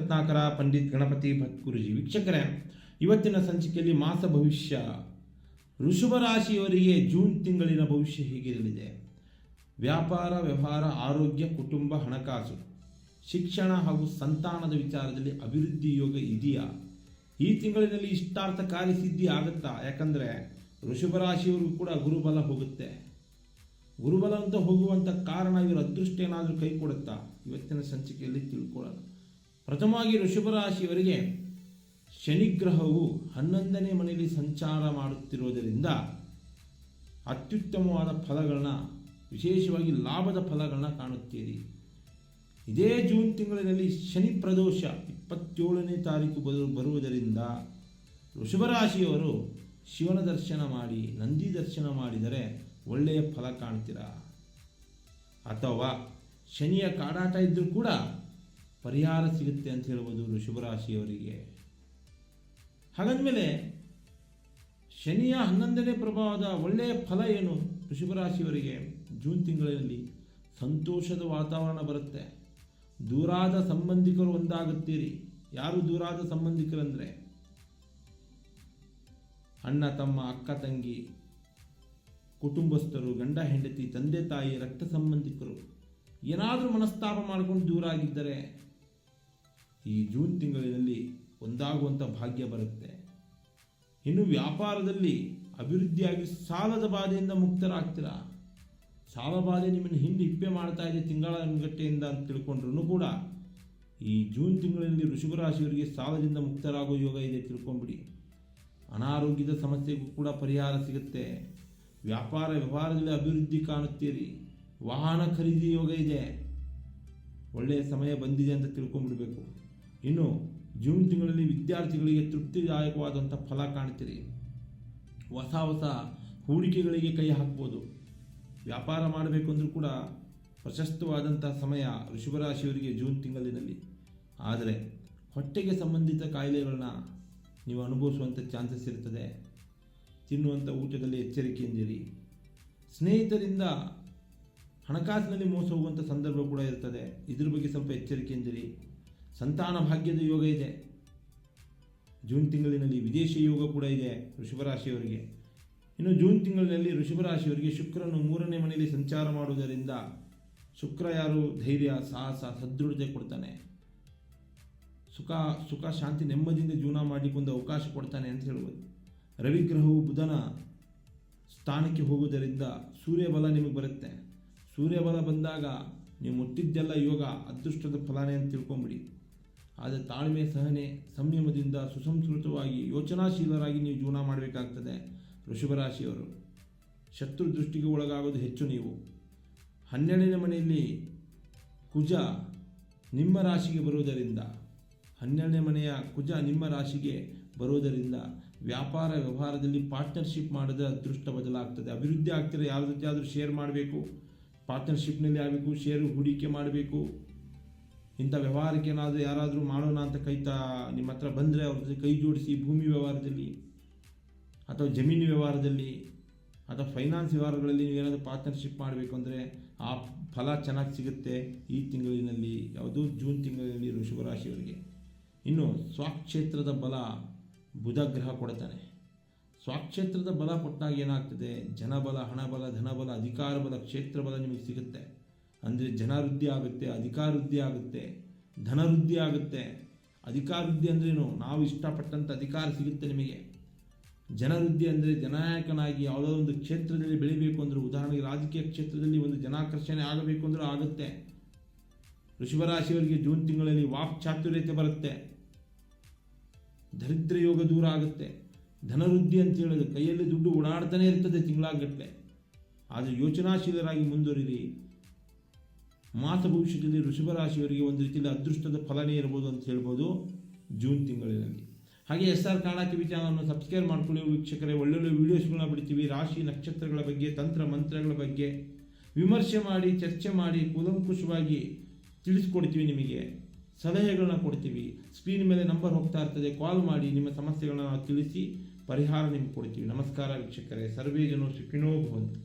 ರತ್ನಾಕರ ಪಂಡಿತ್ ಗಣಪತಿ ಭಟ್ ಗುರುಜಿ. ವೀಕ್ಷಕರೇ, ಇವತ್ತಿನ ಸಂಚಿಕೆಯಲ್ಲಿ ಮಾಸ ಭವಿಷ್ಯ, ವೃಷಭ ರಾಶಿಯವರಿಗೆ ಜೂನ್ ತಿಂಗಳಿನ ಭವಿಷ್ಯ ಹೇಗಿರಲಿದೆ, ವ್ಯಾಪಾರ, ವ್ಯವಹಾರ, ಆರೋಗ್ಯ, ಕುಟುಂಬ, ಹಣಕಾಸು, ಶಿಕ್ಷಣ ಹಾಗೂ ಸಂತಾನದ ವಿಚಾರದಲ್ಲಿ ಅಭಿವೃದ್ಧಿ ಯೋಗ ಇದೆಯಾ, ಈ ತಿಂಗಳಿನಲ್ಲಿ ಇಷ್ಟಾರ್ಥ ಕಾರ್ಯಸಿದ್ಧಿ ಆಗುತ್ತಾ? ಯಾಕಂದರೆ ವೃಷಭ ರಾಶಿಯವರಿಗೂ ಕೂಡ ಗುರುಬಲ ಹೋಗುತ್ತೆ. ಗುರುಬಲ ಅಂತ ಹೋಗುವಂಥ ಕಾರಣ ಇವರ ಅದೃಷ್ಟ ಏನಾದರೂ ಕೈ ಕೊಡುತ್ತಾ, ಇವತ್ತಿನ ಸಂಚಿಕೆಯಲ್ಲಿ ತಿಳ್ಕೊಳ್ಳೋಣ. ಪ್ರಥಮವಾಗಿ ವೃಷಭ ರಾಶಿಯವರಿಗೆ ಶನಿಗ್ರಹವು 11ನೇ ಮನೆಯಲ್ಲಿ ಸಂಚಾರ ಮಾಡುತ್ತಿರುವುದರಿಂದ ಅತ್ಯುತ್ತಮವಾದ ಫಲಗಳನ್ನ, ವಿಶೇಷವಾಗಿ ಲಾಭದ ಫಲಗಳನ್ನ ಕಾಣುತ್ತೀರಿ. ಇದೇ ಜೂನ್ ತಿಂಗಳಿನಲ್ಲಿ ಶನಿ ಪ್ರದೋಷ 27ನೇ ತಾರೀಕು ಬರುವುದರಿಂದ ವೃಷಭ ರಾಶಿಯವರು ಶಿವನ ದರ್ಶನ ಮಾಡಿ, ನಂದಿ ದರ್ಶನ ಮಾಡಿದರೆ ಒಳ್ಳೆಯ ಫಲ ಕಾಣ್ತೀರಾ. ಅಥವಾ ಶನಿಯ ಕಾಡಾಟ ಇದ್ದರೂ ಕೂಡ ಪರಿಹಾರ ಸಿಗುತ್ತೆ ಅಂತ ಹೇಳ್ಬೋದು ವೃಷಭ ರಾಶಿಯವರಿಗೆ. ಹಾಗಾದ್ಮೇಲೆ ಶನಿಯ 11ನೇ ಪ್ರಭಾವದ ಒಳ್ಳೆಯ ಫಲ ಏನು ವೃಷಭ ರಾಶಿಯವರಿಗೆ? ಜೂನ್ ತಿಂಗಳಿನಲ್ಲಿ ಸಂತೋಷದ ವಾತಾವರಣ ಬರುತ್ತೆ. ದೂರಾದ ಸಂಬಂಧಿಕರು ಒಂದಾಗುತ್ತೀರಿ. ಯಾರು ದೂರಾದ ಸಂಬಂಧಿಕರಂದರೆ ಅಣ್ಣ ತಮ್ಮ, ಅಕ್ಕ ತಂಗಿ, ಕುಟುಂಬಸ್ಥರು, ಗಂಡ ಹೆಂಡತಿ, ತಂದೆ ತಾಯಿ, ರಕ್ತ ಸಂಬಂಧಿಕರು ಏನಾದರೂ ಮನಸ್ತಾಪ ಮಾಡಿಕೊಂಡು ದೂರ ಆಗಿದ್ದರೆ ಈ ಜೂನ್ ತಿಂಗಳಿನಲ್ಲಿ ಒಂದಾಗುವಂಥ ಭಾಗ್ಯ ಬರುತ್ತೆ. ಇನ್ನು ವ್ಯಾಪಾರದಲ್ಲಿ ಅಭಿವೃದ್ಧಿಯಾಗಿ ಸಾಲದ ಬಾಧೆಯಿಂದ ಮುಕ್ತರಾಗ್ತೀರಾ. ಸಾಲ ಬಾಧೆ ನಿಮ್ಮನ್ನು ಹಿಂದೆ ಹಿಪ್ಪೆ ಮಾಡ್ತಾ ಇದೆ ತಿಂಗಳ ಗಟ್ಟೆಯಿಂದ ಅಂತ ತಿಳ್ಕೊಂಡ್ರೂ ಕೂಡ ಈ ಜೂನ್ ತಿಂಗಳಲ್ಲಿ ವೃಷಭ ರಾಶಿಯವರಿಗೆ ಸಾಲದಿಂದ ಮುಕ್ತರಾಗೋ ಯೋಗ ಇದೆ, ತಿಳ್ಕೊಂಬಿಡಿ. ಅನಾರೋಗ್ಯದ ಸಮಸ್ಯೆಗೂ ಕೂಡ ಪರಿಹಾರ ಸಿಗುತ್ತೆ. ವ್ಯಾಪಾರ ವ್ಯವಹಾರದಲ್ಲಿ ಅಭಿವೃದ್ಧಿ ಕಾಣುತ್ತೀರಿ. ವಾಹನ ಖರೀದಿ ಯೋಗ ಇದೆ. ಒಳ್ಳೆಯ ಸಮಯ ಬಂದಿದೆ ಅಂತ ತಿಳ್ಕೊಂಡ್ಬಿಡ್ಬೇಕು. ಇನ್ನು ಜೂನ್ ತಿಂಗಳಲ್ಲಿ ವಿದ್ಯಾರ್ಥಿಗಳಿಗೆ ತೃಪ್ತಿದಾಯಕವಾದಂಥ ಫಲ ಕಾಣ್ತೀರಿ. ಹೊಸ ಹೊಸ ಹೂಡಿಕೆಗಳಿಗೆ ಕೈ ಹಾಕ್ಬೋದು. ವ್ಯಾಪಾರ ಮಾಡಬೇಕು ಅಂದರೂ ಕೂಡ ಪ್ರಶಸ್ತವಾದಂಥ ಸಮಯ ವೃಷಭ ರಾಶಿಯವರಿಗೆ ಜೂನ್ ತಿಂಗಳಿನಲ್ಲಿ. ಆದರೆ ಹೊಟ್ಟೆಗೆ ಸಂಬಂಧಿತ ಕಾಯಿಲೆಗಳನ್ನ ನೀವು ಅನುಭವಿಸುವಂಥ ಚಾನ್ಸಸ್ ಇರ್ತದೆ. ತಿನ್ನುವಂಥ ಊಟದಲ್ಲಿ ಎಚ್ಚರಿಕೆಯಿಂದಿರಿ. ಸ್ನೇಹಿತರಿಂದ ಹಣಕಾಸಿನಲ್ಲಿ ಮೋಸ ಹೋಗುವಂಥ ಸಂದರ್ಭ ಕೂಡ ಇರ್ತದೆ. ಇದ್ರ ಬಗ್ಗೆ ಸ್ವಲ್ಪ ಎಚ್ಚರಿಕೆಯಿಂದಿರಿ. ಸಂತಾನ ಭಾಗ್ಯದ ಯೋಗ ಇದೆ ಜೂನ್ ತಿಂಗಳಿನಲ್ಲಿ. ವಿದೇಶಿ ಯೋಗ ಕೂಡ ಇದೆ ವೃಷಭ ರಾಶಿಯವರಿಗೆ. ಇನ್ನು ಜೂನ್ ತಿಂಗಳಿನಲ್ಲಿ ವೃಷಭ ರಾಶಿಯವರಿಗೆ ಶುಕ್ರನು 3ನೇ ಮನೆಯಲ್ಲಿ ಸಂಚಾರ ಮಾಡುವುದರಿಂದ, ಶುಕ್ರ ಯಾರು ಧೈರ್ಯ, ಸಾಹಸ, ಸದೃಢತೆ ಕೊಡ್ತಾನೆ. ಸುಖ ಶಾಂತಿ ನೆಮ್ಮದಿಯಿಂದ ಜೀವನ ಮಾಡಲಿಕ್ಕೊಂದು ಅವಕಾಶ ಕೊಡ್ತಾನೆ ಅಂತ ಹೇಳ್ಬೋದು. ರವಿಗ್ರಹವು ಬುಧನ ಸ್ಥಾನಕ್ಕೆ ಹೋಗುವುದರಿಂದ ಸೂರ್ಯಬಲ ನಿಮಗೆ ಬರುತ್ತೆ. ಸೂರ್ಯಬಲ ಬಂದಾಗ ನೀವು ಮುಟ್ಟಿದ್ದೆಲ್ಲ ಯೋಗ, ಅದೃಷ್ಟದ ಫಲನೇ ಅಂತ ತಿಳ್ಕೊಂಬಿಡಿ. ಆದರೆ ತಾಳ್ಮೆ, ಸಹನೆ, ಸಂಯಮದಿಂದ ಸುಸಂಸ್ಕೃತವಾಗಿ ಯೋಚನಾಶೀಲರಾಗಿ ನೀವು ಜೀವನ ಮಾಡಬೇಕಾಗ್ತದೆ ವೃಷಭ ರಾಶಿಯವರು. ಶತ್ರು ದೃಷ್ಟಿಗೆ ಒಳಗಾಗೋದು ಹೆಚ್ಚು. ನೀವು 12ನೇ ಮನೆಯಲ್ಲಿ ಕುಜ ನಿಮ್ಮ ರಾಶಿಗೆ ಬರುವುದರಿಂದ, 12ನೇ ಮನೆಯ ಕುಜ ನಿಮ್ಮ ರಾಶಿಗೆ ಬರುವುದರಿಂದ ವ್ಯಾಪಾರ ವ್ಯವಹಾರದಲ್ಲಿ ಪಾರ್ಟ್ನರ್ಶಿಪ್ ಮಾಡಿದ್ರೆ ಅದೃಷ್ಟ ಬದಲಾಗ್ತದೆ. ಅಭಿವೃದ್ಧಿ ಆಗ್ತಿರೋ ಯಾವ ಜೊತೆ ಆದರೂ ಶೇರ್ ಮಾಡಬೇಕು, ಪಾರ್ಟ್ನರ್ಶಿಪ್ನಲ್ಲಿ ಆಗಬೇಕು, ಷೇರು ಹೂಡಿಕೆ ಮಾಡಬೇಕು. ಇಂಥ ವ್ಯವಹಾರಕ್ಕೆ ಏನಾದರೂ ಯಾರಾದರೂ ಮಾಡೋಣ ಅಂತ ನಿಮ್ಮ ಹತ್ರ ಬಂದರೆ ಅವ್ರ ಜೊತೆ ಕೈ ಜೋಡಿಸಿ. ಭೂಮಿ ವ್ಯವಹಾರದಲ್ಲಿ ಅಥವಾ ಜಮೀನು ವ್ಯವಹಾರದಲ್ಲಿ ಅಥವಾ ಫೈನಾನ್ಸ್ ವ್ಯವಹಾರಗಳಲ್ಲಿ ನೀವೇನಾದರೂ ಪಾರ್ಟ್ನರ್ಶಿಪ್ ಮಾಡಬೇಕು ಅಂದರೆ ಆ ಫಲ ಚೆನ್ನಾಗಿ ಸಿಗುತ್ತೆ ಈ ತಿಂಗಳಿನಲ್ಲಿ. ಯಾವುದು ಜೂನ್ ತಿಂಗಳಿನಲ್ಲಿ ವೃಷಭ ರಾಶಿಯವರಿಗೆ. ಇನ್ನು ಸ್ವಕ್ಷೇತ್ರದ ಬಲ ಬುಧ ಗ್ರಹ ಕೊಡ್ತಾನೆ. ಸ್ವಕ್ಷೇತ್ರದ ಬಲ ಕೊಟ್ಟಾಗ ಏನಾಗ್ತದೆ? ಜನಬಲ, ಹಣಬಲ, ಧನಬಲ, ಅಧಿಕಾರ ಬಲ, ಕ್ಷೇತ್ರ ಬಲ ನಿಮಗೆ ಸಿಗುತ್ತೆ. ಅಂದರೆ ಜನವೃದ್ಧಿ ಆಗುತ್ತೆ, ಅಧಿಕಾರ ವೃದ್ಧಿ ಆಗುತ್ತೆ, ಧನವೃದ್ಧಿ ಆಗುತ್ತೆ. ಅಧಿಕಾರ ವೃದ್ಧಿ ಅಂದ್ರೇನು? ನಾವು ಇಷ್ಟಪಟ್ಟಂಥ ಅಧಿಕಾರ ಸಿಗುತ್ತೆ ನಿಮಗೆ. ಜನವೃದ್ಧಿ ಅಂದರೆ ಜನನಾಯಕನಾಗಿ ಯಾವುದೋ ಒಂದು ಕ್ಷೇತ್ರದಲ್ಲಿ ಬೆಳಿಬೇಕು ಅಂದರೂ, ಉದಾಹರಣೆಗೆ ರಾಜಕೀಯ ಕ್ಷೇತ್ರದಲ್ಲಿ ಒಂದು ಜನಾಕರ್ಷಣೆ ಆಗಬೇಕು ಅಂದರೂ ಆಗುತ್ತೆ. ವೃಷಭ ರಾಶಿಯವರಿಗೆ ಜೂನ್ ತಿಂಗಳಲ್ಲಿ ವಾಕ್ ಚಾತುರ್ಯತೆ ಬರುತ್ತೆ. ದರಿದ್ರ ಯೋಗ ದೂರ ಆಗುತ್ತೆ. ಧನವೃದ್ಧಿ ಅಂತ ಹೇಳೋದು ಕೈಯಲ್ಲಿ ದುಡ್ಡು ಓಡಾಡ್ತಾನೆ ಇರ್ತದೆ ತಿಂಗಳಾಗಟ್ಟಲೆ. ಆದರೆ ಯೋಚನಾಶೀಲರಾಗಿ ಮುಂದುವರಿರಿ. ಮಾಸ ಭವಿಷ್ಯದಲ್ಲಿ ವೃಷಭ ರಾಶಿಯವರಿಗೆ ಒಂದು ರೀತಿಯಲ್ಲಿ ಅದೃಷ್ಟದ ಫಲನೇ ಇರ್ಬೋದು ಅಂತ ಹೇಳ್ಬೋದು ಜೂನ್ ತಿಂಗಳಿನಲ್ಲಿ. ಹಾಗೆ SR ಕನ್ನಡ ಟಿವಿ ಚಾನಲನ್ನು ಸಬ್ಸ್ಕ್ರೈಬ್ ಮಾಡ್ಕೊಳ್ಳಿ ವೀಕ್ಷಕರೇ. ಒಳ್ಳೊಳ್ಳೆ ವೀಡಿಯೋಸ್ಗಳನ್ನ ಬಿಡ್ತೀವಿ. ರಾಶಿ ನಕ್ಷತ್ರಗಳ ಬಗ್ಗೆ, ತಂತ್ರ ಮಂತ್ರಗಳ ಬಗ್ಗೆ ವಿಮರ್ಶೆ ಮಾಡಿ, ಚರ್ಚೆ ಮಾಡಿ, ಕೂಲಂಕುಷವಾಗಿ ತಿಳಿಸ್ಕೊಡ್ತೀವಿ. ನಿಮಗೆ ಸಲಹೆಗಳನ್ನ ಕೊಡ್ತೀವಿ. ಸ್ಕ್ರೀನ್ ಮೇಲೆ ನಂಬರ್ ಹೋಗ್ತಾ ಇರ್ತದೆ, ಕಾಲ್ ಮಾಡಿ. ನಿಮ್ಮ ಸಮಸ್ಯೆಗಳನ್ನ ನಾವು ತಿಳಿಸಿ ಪರಿಹಾರ ನಿಮಗೆ ಕೊಡ್ತೀವಿ. ನಮಸ್ಕಾರ ವೀಕ್ಷಕರೇ. ಸರ್ವೇ ಜನೋ ಸುಖಿನೋ ಭವಂತು.